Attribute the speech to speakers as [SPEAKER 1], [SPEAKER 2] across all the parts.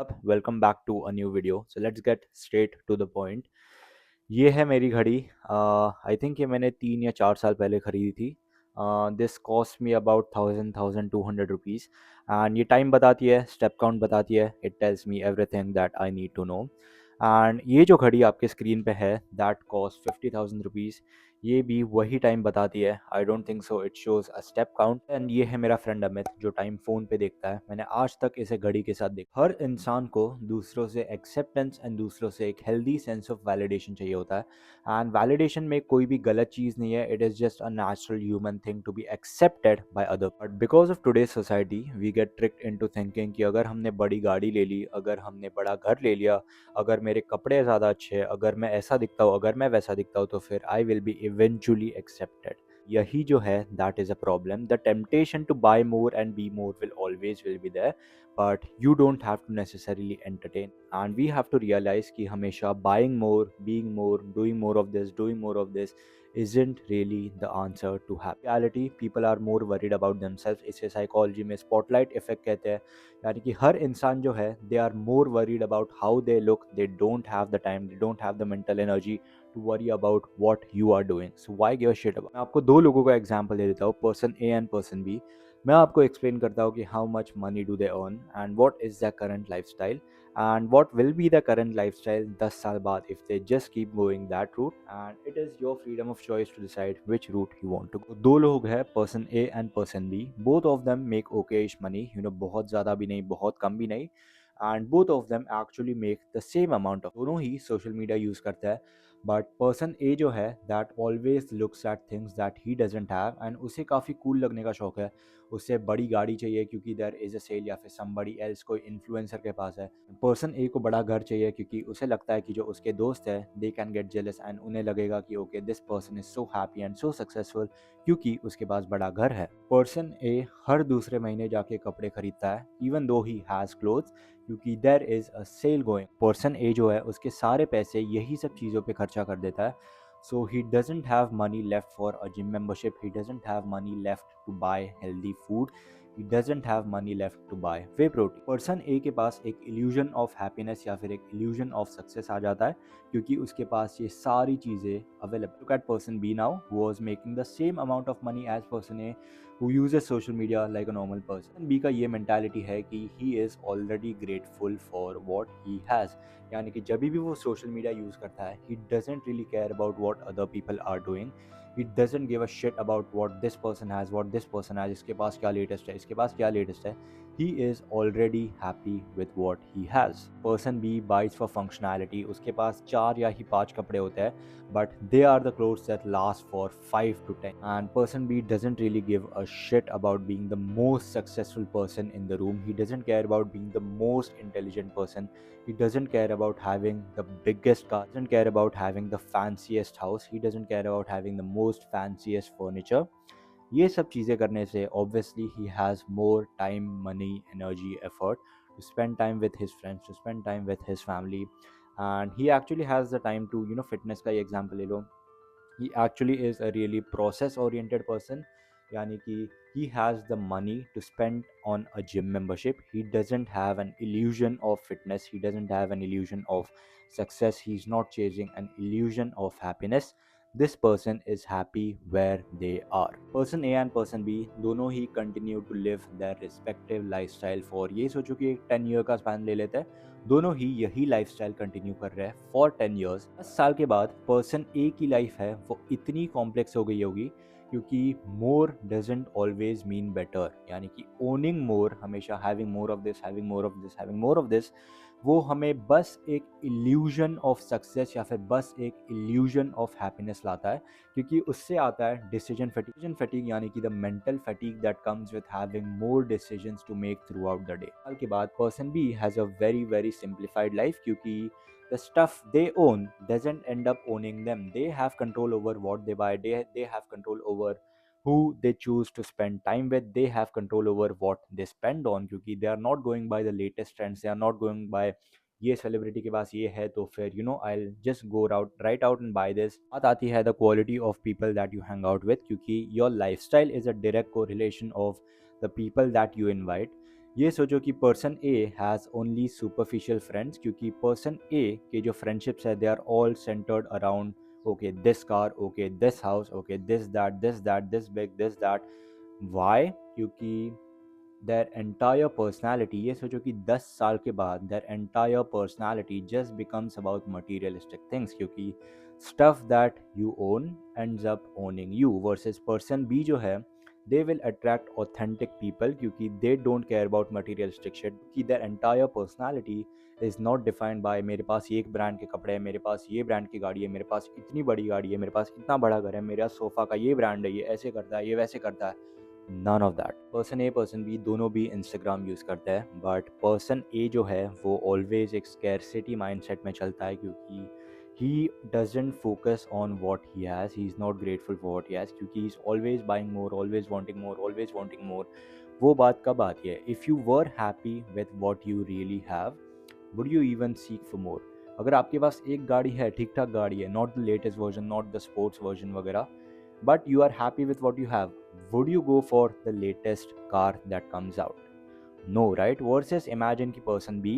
[SPEAKER 1] up? Welcome back to a new video. So let's get straight to the point. ये है मेरी घड़ी। I think ये मैंने 3 या 4 साल पहले खरीदी थी। This cost me about 1200 rupees and ये टाइम बताती है, स्टेप काउंट बताती है, it tells me everything that I need to know. And ये जो घड़ी आपके स्क्रीन पे है दैट कॉस्ट 50,000 रुपीज़। ये भी वही टाइम बताती है। I don't think so it shows a step count. And ये है मेरा फ्रेंड अमित जो टाइम फ़ोन पे देखता है। मैंने आज तक इसे घड़ी के साथ देखा। हर इंसान को दूसरों से एक्सेप्टेंस एंड दूसरों से एक हेल्दी सेंस ऑफ वैलिडेशन चाहिए होता है। एंड वैलिडेशन में कोई भी गलत चीज़ नहीं है। It is just a natural human thing to be accepted by other. But because of टुडेज society we get tricked into thinking कि अगर हमने बड़ी गाड़ी ले ली, अगर हमने बड़ा घर ले लिया, अगर मेरे कपड़े ज़्यादा अच्छे हैं, अगर मैं ऐसा दिखता हूँ, अगर मैं वैसा दिखता हूँ, तो फिर I will be eventually accepted. यही जो है that is a problem. The temptation to buy more and be more will always will be there, but you don't have to necessarily entertain. And we have to realize कि हमेशा buying more, being more, doing more of this, doing more of this isn't really the answer to happy reality. People are more worried about themselves. इसे psychology में spotlight effect कहते हैं। यानी कि हर इंसान जो है they are more worried about how they look, they don't have the time, they don't have the mental energy to worry about what you are doing. So why give a shit about. मैं आपको दो लोगों का example दे देता हूँ, person A and person B. मैं आपको एक्सप्लेन करता हूँ कि how much money do they earn and what is the current lifestyle and what will be the current lifestyle 10 साल बाद if they just keep going that route, and it is your freedom of choice to decide which route you want to go. दो लोग हैं, person A and person B. both of them make okay-ish money, बहुत ज़्यादा भी नहीं, बहुत कम भी नहीं, and both of them actually make the same amount of। दोनों ही सोशल मीडिया यूज़ करता है, बट पर्सन ए जो है that always looks at things that he doesn't have and उसे काफ़ी कूल लगने का शौक है। उसे बड़ी गाड़ी चाहिए क्योंकि देयर इज़ अ सेल, या फिर समबडी एल्स कोई इन्फ्लुएंसर के पास है। पर्सन ए को बड़ा घर चाहिए क्योंकि उसे लगता है कि जो उसके दोस्त है they can get jealous and उन्हें लगेगा कि okay this person is so happy and so successful क्योंकि उसके पास बड़ा घर है। पर्सन ए हर दूसरे महीने जाके कपड़े खरीदता है even though he has clothes क्योंकि there is a sale going. Person A जो है उसके सारे पैसे यही सब चीज़ों पे खर्चा कर देता है। So he doesn't have money left for a gym membership. He doesn't have money left to buy healthy food. He doesn't have money left to buy whey protein. Person A के पास एक illusion of happiness या फिर एक illusion of success आ जाता है क्योंकि उसके पास ये सारी चीज़ें available. Look at person B now who was making the same amount of money as person A who uses social media like a normal person. B का ये mentality है कि he is already grateful for what he has. यानी कि जब भी वो social media use करता है he doesn't really care about what other people are doing. He doesn't give a shit about what this person has, what this person has, इसके पास क्या लेटेस्ट है, इसके पास क्या लेटेस्ट है। He is already happy with what he has. Person B buys for functionality. उसके पास 4 या 5 कपड़े होते हैं but they are the clothes that last for 5 to 10। And person B doesn't really give a shit about being the most successful person in the room. He doesn't care about being the most intelligent person. He doesn't care about having the biggest car, doesn't care about having the fanciest house, he doesn't care about having the most fanciest furniture. ये सब चीज़ें करने से obviously he has more time, money, energy, effort to spend time with his friends, to spend time with his family, and he actually has the time to fitness का ये example ले लो। he actually is a really process oriented person, यानी कि he has the money to spend on a gym membership. He doesn't have an illusion of fitness, he doesn't have an illusion of success, he's not chasing an illusion of happiness. This person is happy where they are. Person A and person B दोनों ही continue to live their respective lifestyle for, ये सोचो कि एक 10 year का span ले लेते हैं, दोनों ही यही लाइफस्टाइल कंटिन्यू कर रहे हैं फॉर 10 ईयर्स। 10 साल के बाद पर्सन ए की लाइफ है वो इतनी कॉम्प्लेक्स हो गई होगी क्योंकि मोर डजेंट ऑलवेज मीन बेटर, यानी कि ओनिंग मोर, हमेशा having more of this, having more of this, having more of this, वो हमें बस एक इल्यूजन ऑफ सक्सेस या फिर बस एक इल्यूजन ऑफ हैप्पीनेस लाता है क्योंकि उससे आता है डिसीजन फटीग, यानी कि the mental fatigue that comes with having more decisions to make throughout the day. साल के बाद person B has a very very simplified life क्योंकि the stuff they own doesn't end up owning them. They have control over what they buy, they have control over who they choose to spend time with, they have control over what they spend on क्योंकि they are not going by the latest trends, they are not going by ये celebrity के पास ये है तो फिर I'll just go right out and buy this। बात आती है the quality of people that you hang out with क्योंकि your lifestyle is a direct correlation of the people that you invite। ये सोचो कि person A has only superficial friends, क्योंकि person A के जो फ्रेंडशिप्स है they are all centered around okay this car, okay this house, okay this that this big this that. Why? क्योंकि their entire personality, ये सोचो कि 10 साल के बाद their entire personality just becomes about materialistic things, क्योंकि stuff that you own ends up owning you, versus person B जो है they will attract authentic people, क्योंकि they don't care about materialistic shit, कि their entire personality is not defined by मेरे पास ये एक brand के कपड़े हैं, मेरे पास ये ब्रांड की गाड़ी है, मेरे पास इतनी बड़ी गाड़ी है, मेरे पास इतना बड़ा घर है, मेरा सोफ़ा का ये ब्रांड है, ये ऐसे करता है, ये वैसे करता है। None of that. Person A person B दोनों भी इंस्टाग्राम यूज़ करता है, बट पर्सन ए जो है वो ऑलवेज एक स्कैरसिटी माइंडसेट में चलता है, क्योंकि he doesn't focus on what he has, he is not grateful for what he has, क्योंकि he is always buying more, always wanting more, always wanting more. वो बात कब आती है? If you were happy with what you really have, would you even seek for more? अगर आपके पास एक गाड़ी है, ठीक ठाक गाड़ी है, not the latest version, not the sports version वगैरह, but you are happy with what you have, would you go for the latest car that comes out? No, right? Versus imagine ki person B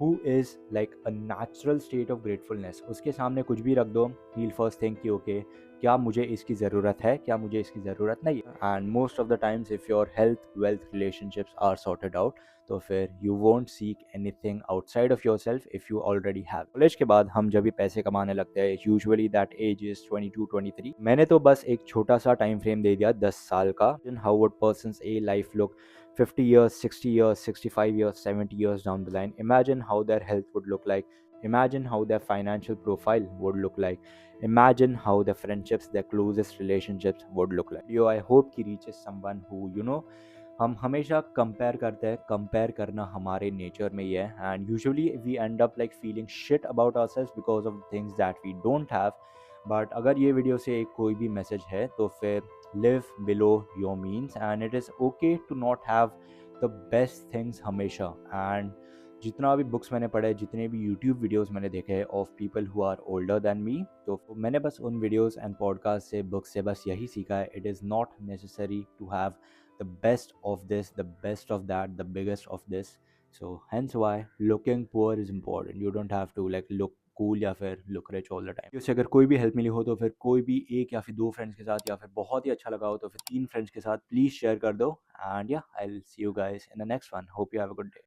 [SPEAKER 1] who is like a natural state of gratefulness, उसके सामने कुछ भी रख दो, he'll first think कि okay, क्या मुझे इसकी ज़रूरत है, क्या मुझे इसकी ज़रूरत नहीं है। And most of the times if your health wealth relationships are sorted out, तो फिर you won't seek anything outside of yourself if you already have. College के बाद हम जब भी पैसे कमाने लगते हैं, यूजुअली दैट एज इज़ 22-23। मैंने तो बस एक छोटा सा टाइम फ्रेम दे दिया 10 साल का। How would persons A life look 50 years, 60 years, 65 years, 70 years down the line? Imagine how their health would look like. Imagine how their financial profile would look like. Imagine how their friendships, their closest relationships would look like. Yo, I hope he reaches someone who, हम हमेशा compare करते हैं, compare करना हमारे nature में ही है, and usually we end up like feeling shit about ourselves because of things that we don't have. But अगर ये वीडियो से एक कोई भी मैसेज है तो फिर live below your means, and it is okay to not have the best things हमेशा। एंड जितना भी बुक्स मैंने पढ़े, जितने भी यूट्यूब वीडियोस मैंने देखे हैं of people who are older than me, तो मैंने बस उन वीडियोस एंड पॉडकास्ट से, बुक्स से बस यही सीखा है, it is not necessary to have the best of this, the best of that, the biggest of this. So hence why looking poor is important. You don't have to like look cool या फिर look rich all the time. उससे अगर कोई भी help मिली हो तो फिर कोई भी एक या फिर दो फ्रेंड्स के साथ, या फिर बहुत ही अच्छा लगा हो तो फिर तीन फ्रेंड्स के साथ प्लीज़ शेयर कर दो। एंड या I will see you guys in the next one. Hope you have a good day.